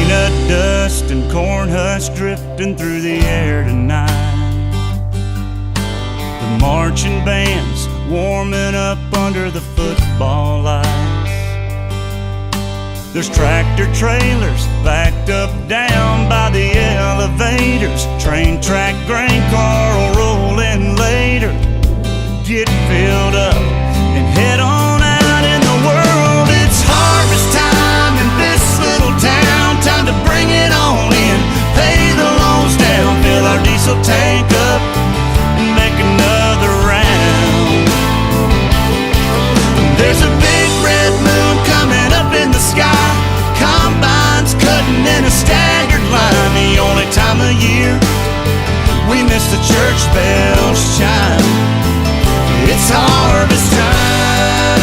peanut dust and corn husks drifting through the air tonight. The marching band's warming up under the football lights. There's tractor trailers backed up down by the elevators. Train track, grain car will roll in later. Get filled up and head on out in the world. It's harvest time in this little town. Time to bring it on in, pay the loans down, fill our diesel tank up and make another round. There's a big red moon coming up in the sky. Combines cutting in a staggered line. The only time of year we miss the church bells chime. It's harvest time.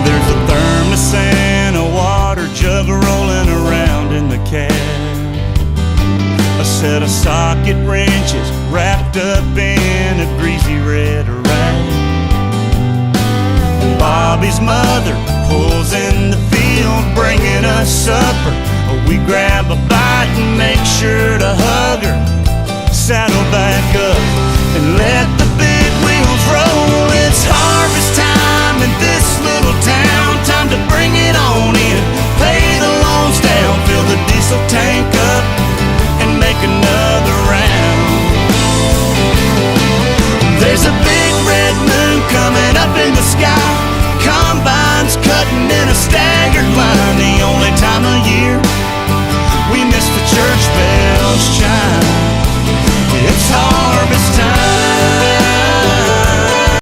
There's a thermos and a water jug rolling around in the cab. A set of socket wrenches wrapped up in a greasy red rag. Bobby's mother pulls in the field, bringing us supper. We grab a bite and make sure to hug her. Saddle back up and let the